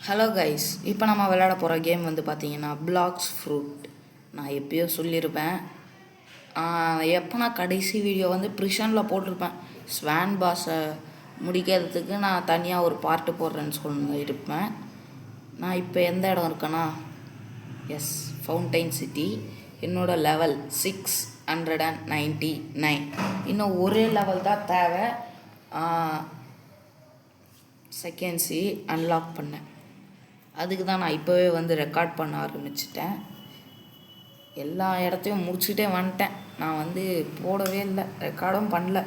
Hello guys, இப்போ நம்ம விளையாட போகிற கேம் வந்து பார்த்தீங்கன்னா பிளாக்ஸ் ஃப்ரூட். நான் எப்பயோ சொல்லியிருப்பேன். எப்போ கடைசி வீடியோ வந்து ப்ரிஷனில் போட்டிருப்பேன். ஸ்வான் பாஸை முடிக்கிறதுக்கு நான் தனியாக ஒரு பார்ட்டு போடுறேன்னு சொல்லியிருப்பேன். நான் இப்போ எந்த இடம் இருக்கேன்னா, ஃபவுண்டைன் சிட்டி. என்னோடய லெவல் 699. இன்னும் ஒரே லெவல் தான் தேவை. செகண்ட்ஸி அன்லாக் பண்ணேன். அதுக்கு தான் நான் இப்போவே வந்து ரெக்கார்ட் பண்ண ஆரம்பிச்சிட்டேன். எல்லா இடத்தையும் முடிச்சுட்டே வந்துட்டேன். நான் வந்து போடவே இல்லை, ரெக்கார்டும் பண்ணல.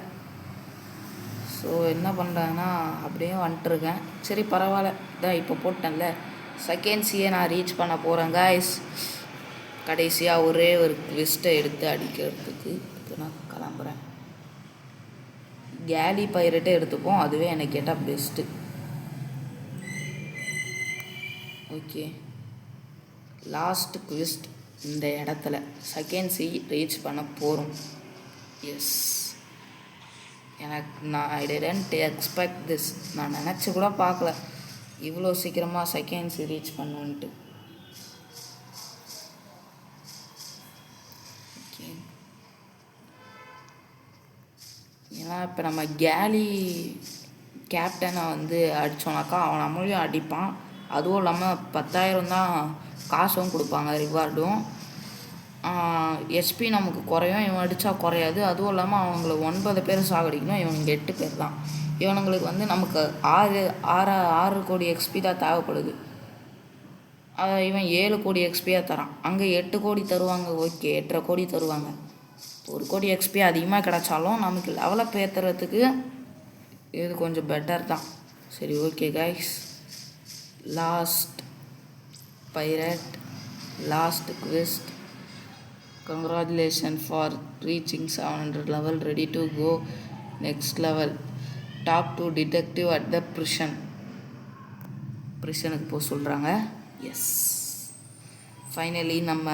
ஸோ என்ன பண்ணுறேன்னா அப்படியே வந்துட்டுருக்கேன். சரி பரவாயில்ல, தான் இப்போ போட்டேன்ல. செகண்ட்ஸியே நான் ரீச் பண்ண போகிறேன் காய்ஸ். கடைசியாக ஒரே ஒரு லிஸ்ட்டை எடுத்து அடிக்கிறதுக்கு நான் கிளம்புறேன். கேலி பைரட்டே எடுத்துப்போம், அதுவே எனக்கு கேட்டால் பெஸ்ட்டு. ஓகே, லாஸ்ட் குவிஸ்ட் இந்த இடத்துல செகண்ட்ஸி ரீச் பண்ண போகிறோம். I didn't expect this. நான் நினச்சி கூட பார்க்கல இவ்வளோ சீக்கிரமாக செகண்ட்ஸி ரீச் பண்ணுன்ட்டு. ஓகே, ஏன்னா இப்போ நம்ம கேலி கேப்டனை வந்து அடித்தோனாக்கா அவன் நம்மளையும் அடிப்பான். அதுவும் இல்லாமல் 10,000 தான் காசும் கொடுப்பாங்க, ரிவார்டும். எஸ்பி நமக்கு குறையும், இவன் அடித்தா குறையாது. அதுவும் இல்லாமல் அவங்கள 9 பேர் சாகடிக்கணும், இவனுங்க 8 பேர் தான். இவனுங்களுக்கு வந்து நமக்கு 6 கோடி எக்ஸ்பி தான் தேவைப்படுது. இவன் 7 கோடி எக்ஸ்பியாக தரான். அங்கே 8 கோடி தருவாங்க. ஓகே, 8.5 கோடி தருவாங்க. 1 கோடி எக்ஸ்பி அதிகமாக கிடச்சாலும் நமக்கு லெவலப் ஏற்றுறதுக்கு இது கொஞ்சம் பெட்டர் தான். சரி okay guys, last pirate, last quest. Congratulations for reaching 700 level. Ready to go next level. Talk to detective at the prison. ப்ரிஷனுக்கு போக சொல்கிறாங்க. ஃபைனலி நம்ம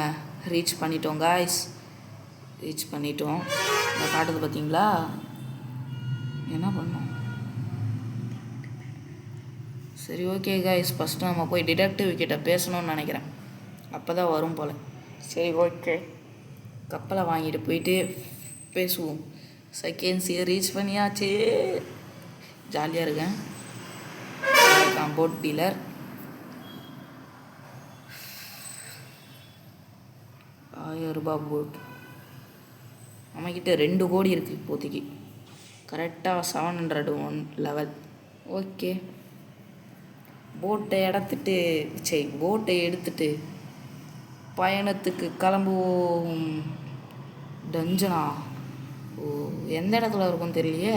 ரீச் பண்ணிட்டோம் காய்ஸ். ரீச் பண்ணிட்டோம். இந்த காட்டுது பார்த்தீங்களா? என்ன பண்ணோம்? சரி ஓகே காய்ஸ், ஃபஸ்ட்டு நம்ம போய் டிடெக்டிவ் கிட்ட பேசணும்னு நினைக்கிறேன். அப்போ தான் வரும் போல். சரி ஓகே, கப்பலை வாங்கிட்டு போயிட்டு பேசுவோம். செகண்ட்ஸியை ரீச் பண்ணியாச்சு, ஜாலியாக இருக்கேன். போட் டீலர் 1000 ரூபாய் போட். நம்மக்கிட்ட 2 கோடி இருக்குது இப்போதைக்கு. கரெக்டாக 701 லெவல். ஓகே, போட்டை எடுத்துட்டு பயணத்துக்கு கிளம்புவோம். டஞ்சனா எந்த இடத்துல இருக்கும்னு தெரியலையே.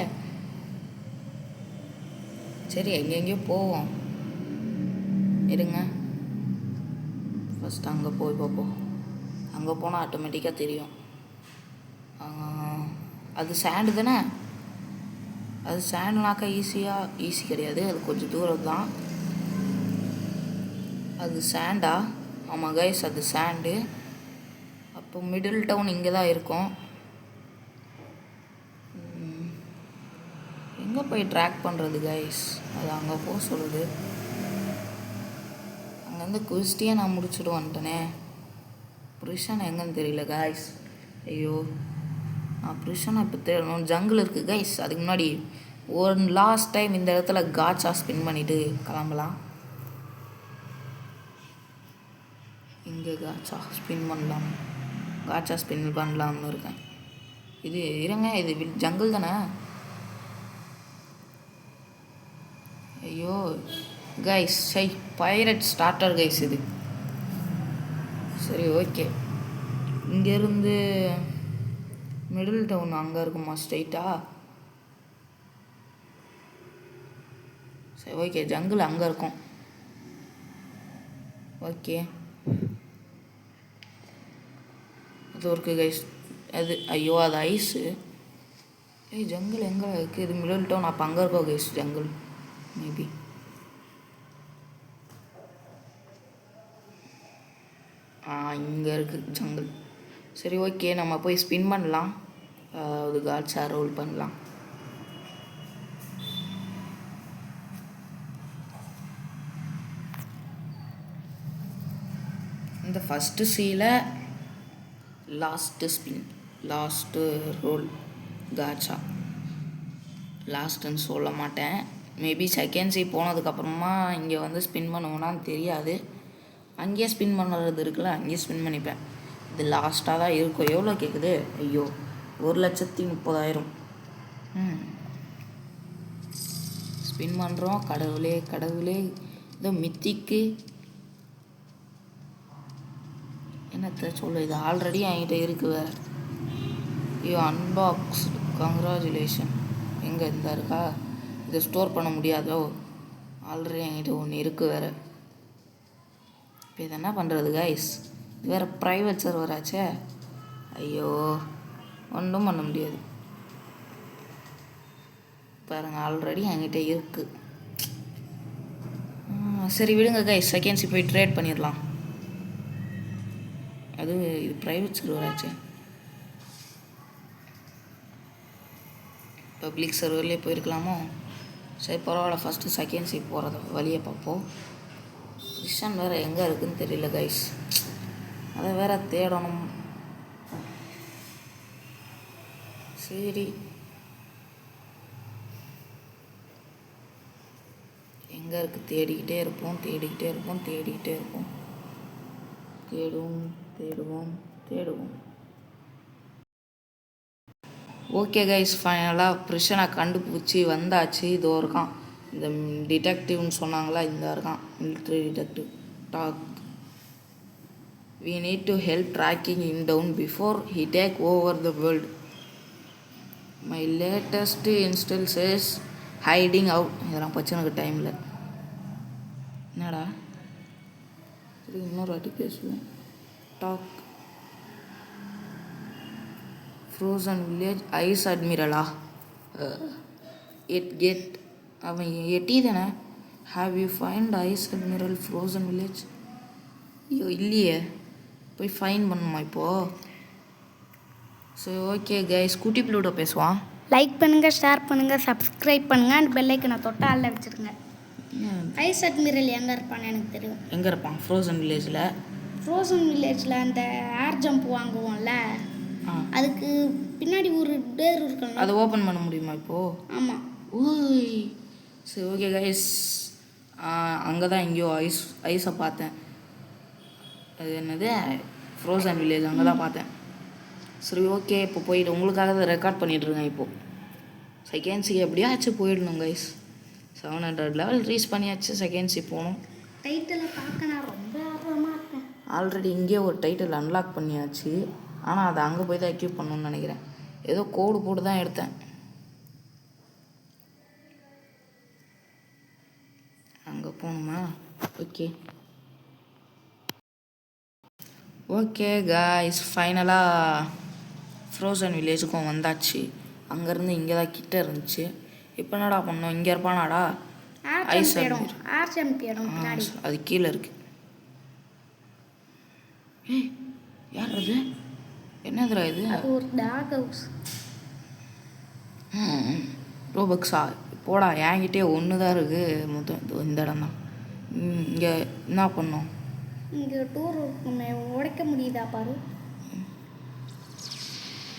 சரி எங்கெங்கேயோ போவோம், இருங்க. ஃபஸ்ட் அங்கே போய் பார்ப்போம். அங்கே போனால் ஆட்டோமேட்டிக்காக தெரியும். அது சாண்டு தானே? அது சாண்டுனாக்கா ஈஸி கிடையாது, அது கொஞ்சம் தூரம் தான். அது சாண்டா? ஆமாம் கைஸ், அது சாண்டு. அப்போ மிடில் டவுன் இங்கே தான் இருக்கும். எங்கே போய் ட்ராக் பண்ணுறது கைஸ்? அது அங்கே போக சொல்லுது. அங்கேருந்து குவிஸ்டியே நான் முடிச்சுட்டு வந்துட்டேனே. ப்ரிஷன் எங்கேன்னு தெரியல கைஸ். ஐயோ, நான் ப்ரிஷனை இப்போ தேடணும். ஜங்கிள் இருக்குது கைஸ். அதுக்கு முன்னாடி ஒரு லாஸ்ட் டைம் இந்த இடத்துல காட்சா ஸ்பின் பண்ணிவிட்டு கிளம்பலாம். இங்கே காட்சா ஸ்பின் பண்ணலாம்னு இருக்கேன். இது இருங்க, இது ஜங்கிள் தானே? ஐயோ கைஸ், பைரட் ஸ்டார்டர் கைஸ் இது. சரி ஓகே, இங்கேருந்து மிடில் டவுன் அங்கே இருக்குமா ஸ்ட்ரைட்டாக? சரி ஓகே, ஜங்கிள் அங்கே இருக்கும். ஓகே, அது இருக்குது கைஸ். அது ஐயோ, அது ஐஸு. ஜங்கிள் எங்கே இருக்குது? இது மிடில் டவுன். அப்போ அங்கே இருக்கோம் கைஸ் ஜங்கிள். மேபி இங்கே இருக்குது ஜங்கிள். சரி ஓகே, நம்ம போய் ஸ்பின் பண்ணலாம். அது காட்சா ரோல் பண்ணலாம். இந்த ஃபஸ்ட்டு சீல லாஸ்ட்டு ஸ்பின், லாஸ்ட்டு ரோல் காச்சா. லாஸ்ட்டுன்னு சொல்ல மாட்டேன். மேபி செகண்ட் சி போனதுக்கப்புறமா இங்கே வந்து ஸ்பின் பண்ணுவேனான்னு தெரியாது. அங்கேயே ஸ்பின் பண்ணுறது இருக்குல்ல, அங்கேயே ஸ்பின் பண்ணிப்பேன். இது லாஸ்ட்டாக தான் இருக்கும். எவ்வளோ கேட்குது? ஐயோ, 1,30,000. ஸ்பின் பண்ணுறோம். கடவுளே கடவுளே, இதோ மித்திக்கு என்னத்தை சொல்ல, இது ஆல்ரெடி என்கிட்ட இருக்கு வேறு. ஐயோ, அன்பாக்ஸ்டு, கங்க்ராச்சுலேஷன். எங்கே இந்த இருக்கா? இதை ஸ்டோர் பண்ண முடியாதோ? ஆல்ரெடி என்கிட்ட ஒன்று இருக்குது வேறு. இப்போ இதை என்ன பண்ணுறது கைஸ்? இது வேறு ப்ரைவேட் சர்வராச்சே. ஐயோ, ஒன்றும் பண்ண முடியாது. பாருங்கள், ஆல்ரெடி என்கிட்ட இருக்குது. சரி விடுங்க கைஸ், செகண்ட்ஸி போய் ட்ரேட் பண்ணிடலாம். அது இது ப்ரைவேட் சர்வராச்சே. பப்ளிக் சர்வர்லேயே போயிருக்கலாமோ? சரி பரவாயில்ல, ஃபஸ்ட்டு செகண்ட் சி போகிறத வழியை பார்ப்போம். கிறிஸ்டன் வேறு எங்கே இருக்குதுன்னு தெரியல கைஸ், அதை வேற தேடணும். சரி, எங்கே இருக்குது? தேடிக்கிட்டே இருப்போம், தேடிக்கிட்டே இருப்போம், தேடிக்கிட்டே இருப்போம். தேடுவோம் தேடுவோம் தேடுவோம். ஓகே கைஸ், ஃபைனலாக பிரிஷனை கண்டுபிடிச்சி வந்தாச்சு. இதோ இருக்கான், இந்த டிடெக்டிவ்னு சொன்னாங்களா, இந்த இருக்கான், military detective. Talk, we need to help tracking him down before he take over the world. My latest intel says hiding out. இதெல்லாம் பச்சனுக்கு டைமில் என்னடா சரி, இன்னொரு வாட்டி பேசுவேன். டாக், ஃப்ரோசன் வில்லேஜ், ஐஸ் அட்மிரலா? கெட் அவன் எட்டி தானே. Have you find ice admiral frozen village? ஐயோ இல்லையே, போய் ஃபைன் பண்ணுமா இப்போது? சரி ஓகே கைஸ், குட்டி ப்ளூட்டோ பேசுவான். லைக் பண்ணுங்கள், ஷேர் பண்ணுங்கள், சப்ஸ்கிரைப் பண்ணுங்கள், அண்ட் பெல்லைக்கனை தொட்டு ஆளில் வச்சுருங்க. ஐஸ் அட்மிரல் எங்கே இருப்பான்னு எனக்கு தெரியும். எங்கே இருப்பான்? ஃப்ரோசன் வில்லேஜில். ஃப்ரோசன் வில்லேஜில் அந்த ஏர் ஜம்ப் வாங்குவோம்ல, அதுக்கு பின்னாடி ஒரு டோர் இருக்கணும். அதை ஓப்பன் பண்ண முடியுமா இப்போது? ஆமாம். ஓய் சரி ஓகே கைஸ், அங்கே தான் எங்கேயோ ஐஸை பார்த்தேன். அது என்னது, ஃப்ரோசன் வில்லேஜ், அங்கே தான் பார்த்தேன். சரி ஓகே, இப்போ போயிட்டு உங்களுக்காக தான் ரெக்கார்ட் பண்ணிகிட்ருக்கேன். இப்போது செகண்ட்ஸுக்கு எப்படியாச்சும் போயிடணும் கைஸ். 700 லெவல் ரீச் பண்ணியாச்சு. செகண்ட்ஸி போகணும். டைட்டிலை பார்க்க நான் ரொம்ப ஆர்வமாக இருக்கேன். ஆல்ரெடி இங்கே ஒரு டைட்டில் அன்லாக் பண்ணியாச்சு, ஆனால் அதை அங்கே போய் தான் எக்யூப் பண்ணணும்னு நினைக்கிறேன். ஏதோ கோடு போட்டு தான் எடுத்தேன். அங்கே போகணுமா? ஓகே காய்ஸ், ஃபைனலாக ஃப்ரோசன் வில்லேஜுக்கும் வந்தாச்சு. அங்கேருந்து இங்கே தான் கிட்ட இருந்துச்சு. இப்போ என்னடா பண்ணோம்? இங்கே இருப்பானாடா ஐஸ் அட்மிரல், அது கீழே இருக்கு. ஏய் யார் அது? என்னதுடா இது? ஒரு டாக் ஹவுஸ். ரோபக்ஸா? போடா, என்கிட்டே ஒன்று தான் இருக்குது மொத்தம். இந்த இடம் தான். இங்கே என்ன பண்ணோம்? இங்கே டூர் இருக்குமே, உடைக்க முடியுதா பாரு.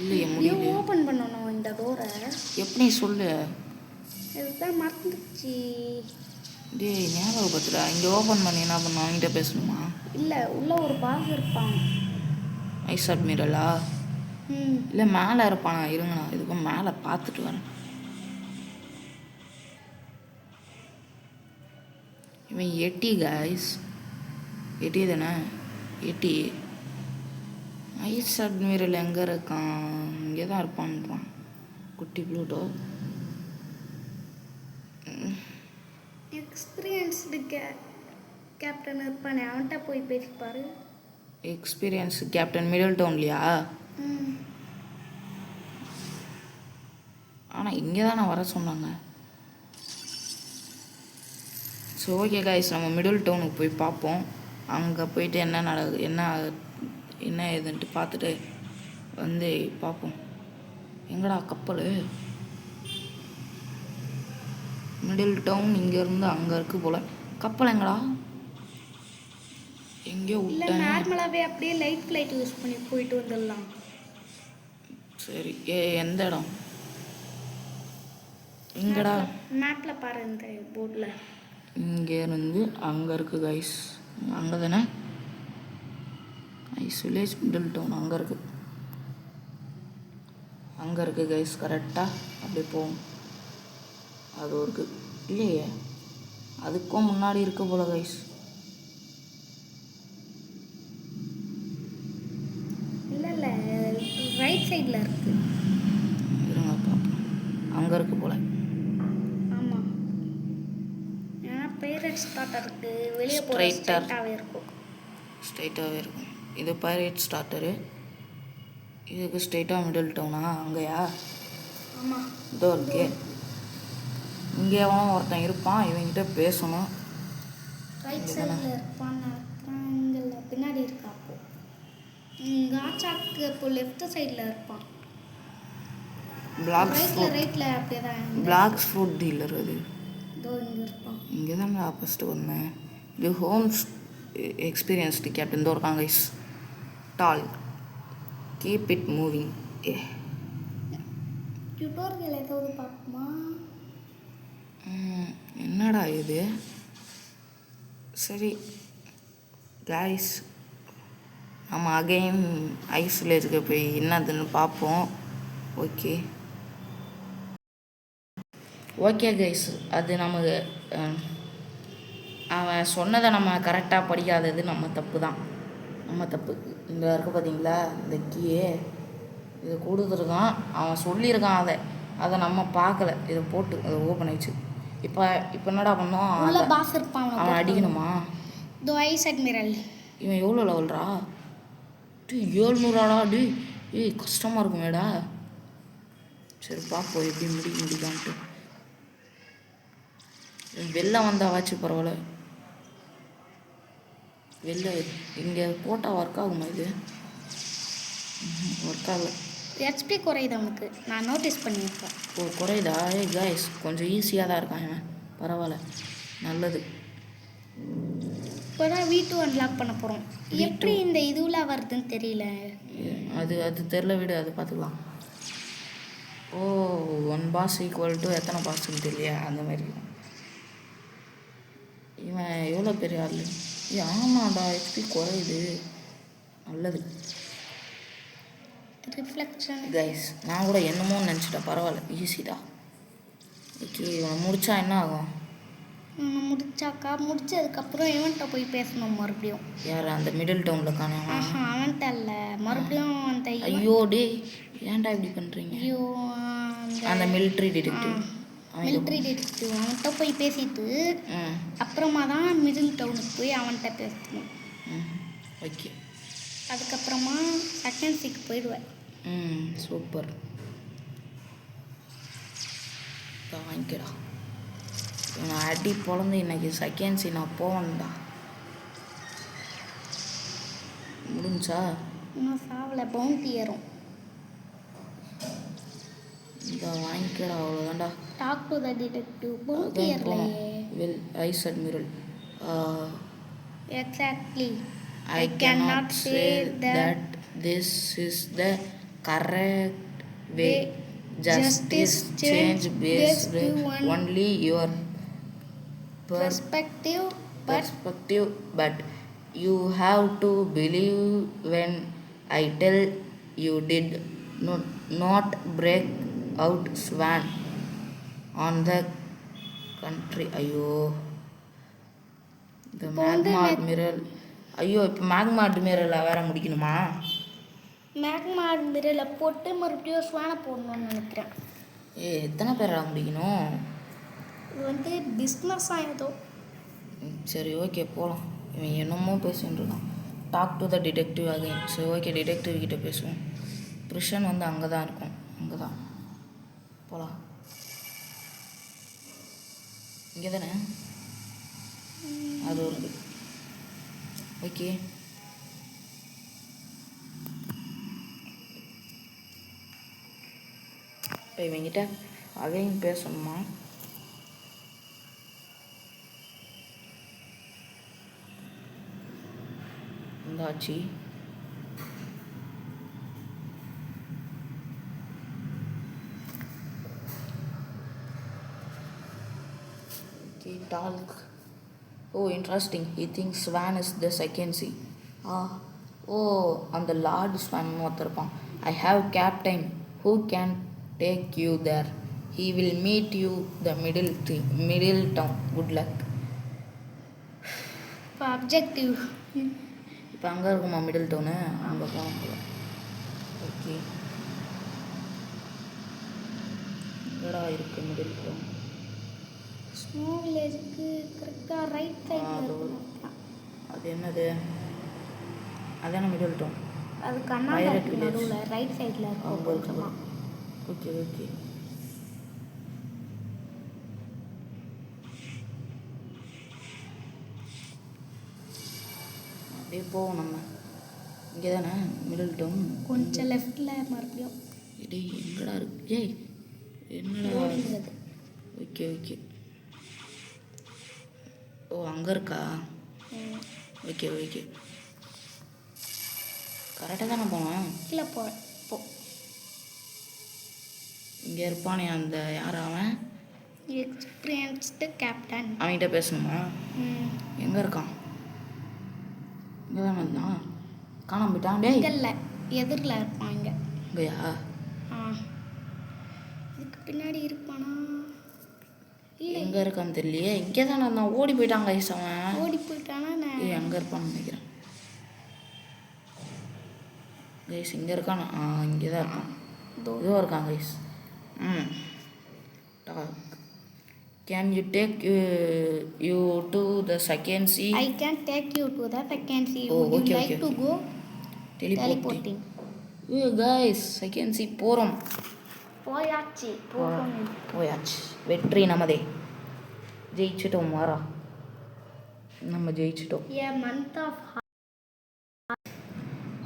இல்லையே, முடியல. ஓப்பன் பண்ணணும் இந்த டோரை. எப்படி சொல்லு? இதுதான் மறந்துச்சு. டேய் ஞாபகப்படுத்துடா. இங்கே ஓப்பன் பண்ணி என்ன பண்ணோம்? அவங்ககிட்ட பேசணுமா? இல்லை, உள்ள ஒரு பாஸ் இருப்பான். ஐஸ் அட்மிரலா? இல்லை மேலே இருப்பானா? இருங்கண்ணா, இதுக்கும் மேலே பார்த்துட்டு வரேன். இவன் எட்டி காய்ஸ், எட்டி தானே? எட்டி. ஐஸ் அட்மிரல் எங்கே இருக்கான்? இங்கே தான் இருப்பான்றான் குட்டி ப்ளூட்டோ. எக்ஸ்பீரியன்ஸ்டு கேப்டன் இருப்பானே, அவன்கிட்ட போய் பேசிப்பாரு. எக்ஸ்பீரியன்ஸ் கேப்டன் மிடில் டவுன்லையா? ஆனால் இங்கே தான் நான் வர சொன்னாங்க. ஸோ ஓகே காய்ஸ், நம்ம மிடில் டவுனுக்கு போய் பார்ப்போம். அங்கே போயிட்டு என்ன நடக்குது, என்ன ஏதுன்ட்டு பார்த்துட்டு வந்து பார்ப்போம். எங்கடா கப்பல்? மிடில் டவுன் இங்கேருந்து அங்கே இருக்குது போல். கப்பல் எங்கடா? எங்கேயோ இல்லை விட்டேன். நார்மலாகவே அப்படியே லைட் ஃப்ளைட் யூஸ் பண்ணி போயிட்டு வந்துடலாம். சரி எந்த இடம்? எங்கடா? மேப்பில் பாரு இந்த போர்டில். இங்கேருந்து அங்கே இருக்குது கைஸ். அங்கே தானே ஐஸ் வில்லேஜ் மிடில் டவுன் அங்கே இருக்குது. அங்கே இருக்குது கைஸ். கரெக்டாக அப்படியே போகும். அது ஒரு இல்லையே, அதுக்கும் முன்னாடி இருக்க போல கைஸ். இல்லை இல்லை ரைட் சைடில் இருக்குது. இருங்க பார்ப்போம். அங்கே இருக்கு போல. ஆமாம், ஏன்னா பைரட் ஸ்டார்டர் இருக்குது. வெளியே போகிற ஸ்ட்ரைட்டாகவே இருக்கும். ஸ்ட்ரைட்டாகவே இருக்கும். இது பைரட் ஸ்டார்டரு. இதுக்கு ஸ்ட்ரைட்டாக மிடில் டவுனா? அங்கேயா? ஆமாம், இதோ இருக்கு. இங்கே எவனோ ஒருத்தன் இருப்பான். இவங்கிட்ட பேசணும். ரைட் சைடில் இருப்பான்னு இங்கே பின்னாடி இருக்கா. அப்போ காச்சாக்கு இப்போ லெஃப்ட் சைடில் இருப்பான். ரைட்டில் அப்படியே தான். பிளாக் ஃப்ரூட் டீலர் அது. இதோ இங்கே இருப்பான். இங்கே தான் நான் ஃபஸ்ட்டு வந்தேன். இது ஹோம்ஸ் எக்ஸ்பீரியன்ஸ்டு கேப்டன் தான் இருக்காங்க கைஸ். டால் கீப் இட் மூவிங். டியூட்டோரியல் ஏதாவது பார்ப்போமா? என்னடா இது? சரி கைஸ், நம்ம அகைன் ஐஸ் வில்லேஜுக்கு போய் என்னதுன்னு பார்ப்போம். ஓகே கைஸ், அது நமக்கு அவன் சொன்னதை நம்ம கரெக்டாக படிக்காதது நம்ம தப்பு தான். நம்ம தப்பு. இந்த இருக்க பார்த்தீங்களா இந்த கீயே, இது கொடுத்துருக்கான். அவன் சொல்லியிருக்கான். அதை நம்ம பார்க்கல. இதை போட்டு அதை ஓப்பன் ஆயிடுச்சு. இப்போ என்னடா பண்ணோம்? பாஸ் இருப்பான். அவன் அடிக்கணுமா? தி ஐஸ் அட்மிரல். இவன் எவ்வளோ லெவல்ரா? 700ஆடா? ஏய் கஷ்டமாக இருக்குமேடா. சரி பார்ப்போம் எப்படி முடிக்கான்ட்டு. வெளில வந்தாவாச்சு பரவாயில்ல. வெளில இங்கே போட்டால் ஒர்க் ஆகுமா? இது ஒர்க் ஆகலை. ஹெச்பி குறையுது அவனுக்கு, நான் நோட்டீஸ் பண்ணியிருக்கேன். ஓ குறையுதா? கைஸ் கொஞ்சம் ஈஸியாக தான் இருக்கான் இவன். பரவாயில்ல, நல்லது. இப்போ தான் V2 அன்லாக் பண்ண போகிறோம். எப்படி இந்த இதுவில் வருதுன்னு தெரியல. அது தெரில, விடு, அது பார்த்துக்கலாம். ஓ 1 பாஸ் ஈக்குவல் டு எத்தனை பாஸ்ன்னு தெரியலையா? அந்த மாதிரி. இவன் எவ்வளோ பெரிய ஆள்? ஆமாண்டா, ஹெச்பி குறையுது. நல்லது. ரிஃப்ளெக்ஷன் கைஸ், நான் கூட என்னமோ நினச்சிட்டேன். பரவாயில்ல, ஈஸிடா. ஓகே, இவன் முடித்தா என்ன ஆகும்? முடிச்சதுக்கப்புறம் இவன்கிட்ட போய் பேசணும் மறுபடியும். யார்? அந்த மிடில் டவுனில் காணும். அவன்கிட்ட இல்லை, மறுபடியும் அந்த ஐயோ டே, ஏன்டா இப்படி பண்ணுறீங்க? ஐயோ அந்த மிலிட்ரி டிடெக்டிவ் அவன்கிட்ட போய் பேசிட்டு அப்புறமா தான் மிடில் டவுனுக்கு போய் அவன்கிட்ட பேசணும். ஓகே, அதுக்கப்புறமா செகண்ட்ஸுக்கு போயிடுவேன். சூப்பர். வாங்கிக்கடா. நான் அடி பொழந்து இன்னைக்கு செகண்ட்ஸி நான் போவேன்டா. முடிஞ்சா இன்னும் சாவலை, பவுண்டி ஏறும். இதை வாங்கிக்கடா, அவ்வளோதான்டா. Talk to the detective. Bounty ஏறலையே. Well ice admiral. Exactly. I cannot say that this is the correct way. Justice change based only your perspective, but you have to believe when I tell you did not break out swan on the country. ஐயோ, the magma admiral. ஐயோ, இப்போ magma அட்மிரலில் வேற முடிக்கணுமா? Magma அட்மிரலில் போட்டு மறுபடியும் ஸ்வானை போடணும்னு நினைக்கிறேன். எத்தனை பேரா முடிக்கணும்? இது பிஸ்னஸாக ஏதோ. சரி ஓகே, போகலாம். இவன் என்னமோ பேசிட்டு இருக்கான். Talk to the detective again. சரி ஓகே, டிடெக்டிவ் கிட்டே பேசுவோம். ப்ரிஷன் அங்கே தான் இருக்கும். அங்கே தான் போகலாம். இங்கே தானே அது ஒரு. ஓகே, இவங்கிட்ட அகைன் பேசணுமா? வந்தாச்சு. Okay, talk. Oh, interesting. He thinks Swan is the second sea. அந்த லார்ட் ஸ்வான் ஒருத்தருப்பான். I have captain who can take you there. He will meet you the middle town. Good luck. இப்போ objective. இப்போ அங்கே இருக்குமா middle town? அங்கே போகலாம். Okay, எங்கடா இருக்குது மிடில் டவுன்? ஸ்னோ வில்லேஜுக்கு கரெக்டாக ரைட் சைடில். அது என்னது? அதான மிடில் டவுன். அது கர்நாடகா நடுவில் ரைட் சைடில் இருக்கும். Okay okay. அப்படியே போவோம் நம்ம. இங்கே தானே மிடில் டவுன். கொஞ்சம் லெஃப்டில் மறுபடியும். டேய் எங்கடா இருக்கு? ஏய் என்னடா? Okay okay. ஓ அங்கே இருக்கா? Okay okay. கரெக்டாக தானே போனேன். இல்லை போ. இங்கே இருப்பானே அந்த யார் அவன்? Experienced captain. அவன்கிட்ட பேசணுமா? எங்கே இருக்கான்? இங்கே தானே இருந்தான். காணாம போயிட்டான். டே இல்லை எதிரில் இருப்பான். இங்கே இங்கேயா? இதுக்கு பின்னாடி இருப்பானா? எங்கே இருக்கான்னு தெரியலையே. இங்கே தானே இருந்தான். ஓடி போயிட்டான் கைஸ் அவன். ஓடி போயிட்டானா? எங்கே இருப்பான்னு நினைக்கிறேன் கைஸ். இங்கே இருக்கான். இங்கே தான் இருக்கான். இதுவும் இருக்கான் guys. Can you take you to the second sea? I can take you to the second sea. Oh, Would okay, you like okay, to okay. go? Teleporting. Guys, second sea போகிறோம். போயாச்சு. போயாச்சு. வெற்றி நமதே. ஜெயிச்சிட்டோம். வாரா நம்ம ஜெயிச்சிட்டோம். A month of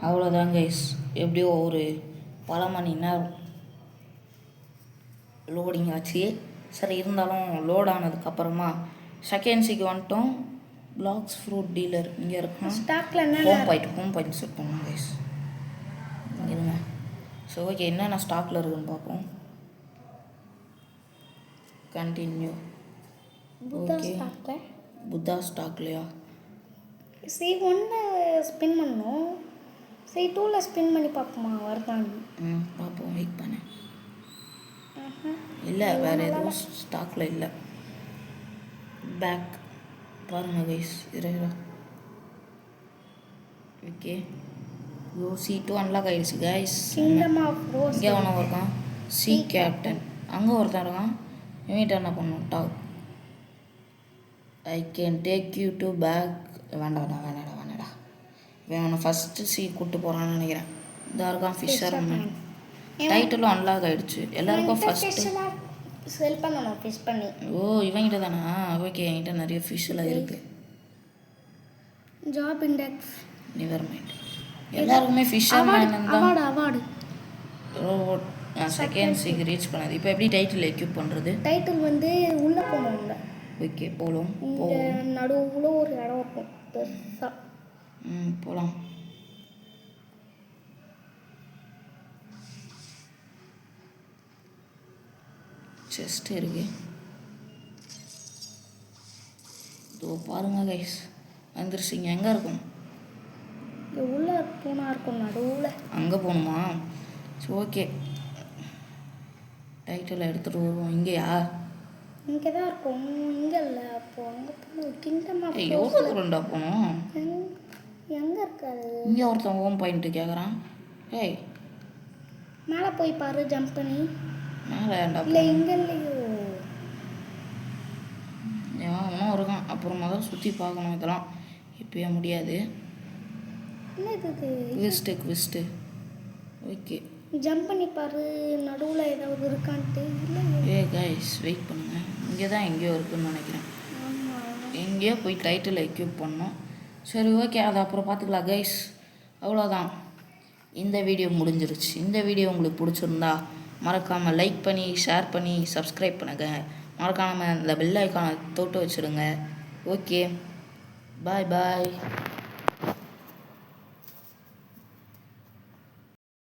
அவ்வளோதான் guys. எப்படியோ ஒரு பல மணி நேரம் லோடிங் ஆச்சு. சரி, இருந்தாலும் லோட் ஆனதுக்கப்புறமா செகண்ட் சிக்கு வந்துட்டோம். பிளாக்ஸ் ஃப்ரூட் டீலர் இங்கே இருக்கும். ஹோம் பாயிண்ட் செட் பண்ணோம் கைஸ். இருங்க. ஸோ ஓகே, என்னென்ன ஸ்டாக்கில் இருக்குன்னு பார்ப்போம். கண்டினியூ. ஓகே, புத்தா ஸ்டாக்லையா? C1 ஸ்பின் பண்ணோம். C2 ஸ்பின் பண்ணி பார்ப்போமா வருதான்னு? பார்ப்போம். வெயிட் பண்ணேன். இல்லை, வேறு எதுவும் ஸ்டாக்கில் இல்லை. பேக் பாருங்கள் கைஸ். ஓகே. C2 அன்லாக் ஆகிடுச்சு கைஸ். இங்கே ஒன்று இருக்கான் சி கேப்டன். அங்கே ஒருத்தன் இருக்கான். இவன்கிட்ட என்ன பண்ணும்? Talk. I can take you to back. வேண்டாடா. இவன் அவனை ஃபஸ்ட்டு சி கூப்பிட்டு போகிறான்னு நினைக்கிறேன். இதாக இருக்கான் ஃபிஷர்மேன். டைட்டிலும் அன்லாக் ஆகிடுச்சு எல்லாருக்கும். ஃபஸ்ட்டு செல் பண்ணணும் ஃபிஷ் பண்ணி. இவங்கிட்ட தானா? ஓகே, என்கிட்ட நிறைய ஃபிஷ்ஷெல்லாம் இருக்குது. Job index Nivar mind. எல்லாருக்குமே ஃபிஷர்மேன் தான். அவார்டு ரோபோட் செகண்ட் சிக்கு ரீச் பண்ணது. இப்போ எப்படி டைட்டில் எக்யூப் பண்ணுறது? டைட்டில் உள்ளே போகணும். ஓகே, போகலாம். நடுவில் ஒரு இடம் இருக்கும் பெருசாக. போகலாம். செஸ்ட் இருக்கு. இதோ பாருங்க கைஸ், வந்துருச்சிங்க. எங்கே இருக்கும்? உள்ளே போனால் இருக்கும் நடுவில். அங்கே போகணுமா? சரி ஓகே, டைட்டில் எடுத்துகிட்டு வருவோம். இங்கேயா? இங்கே தான் இருக்கும். இங்கே இல்லை. அப்போ அங்கே போகணும். கிங்டம் ஆஃப் எவ்வளோ தூரம்டா போகணும்? எங்கே இருக்காது? இங்கே ஒருத்தன் ஹோம் பாயிண்ட்டு கேட்குறான். ஏய், மேலே போய் பாரு. ஜம்ப் பண்ணி மேலே ஏன்டா? இல்லை, இங்கே இல்லையோ. இன்னும் இருக்கான். அப்புறமா தான் சுற்றி பார்க்கணும். இதெல்லாம் இப்போயே முடியாது. விஸ்ட்டு. ஓகே, ஜம்ப் பண்ணி பாரு. நடுவில் ஏதாவது இருக்கான்ட்டு. இல்லை கைஸ், வெயிட் பண்ணுங்க. இங்கே தான் எங்கேயோ இருக்குன்னு நினைக்கிறேன். எங்கேயோ போய் டைட்டில் எக்யூப் பண்ணோம். சரி ஓகே, அதை அப்புறம் பார்த்துக்கலாம் கைஸ். அவ்வளோதான், இந்த வீடியோ முடிஞ்சிருச்சு. இந்த வீடியோ உங்களுக்கு பிடிச்சிருந்தா மறக்காமல் லைக் பண்ணி, ஷேர் பண்ணி, சப்ஸ்கிரைப் பண்ணுங்க. மறக்காமல் இந்த பெல் ஐக்கானை தொட்டு வச்சுடுங்க. ஓகே, பாய்.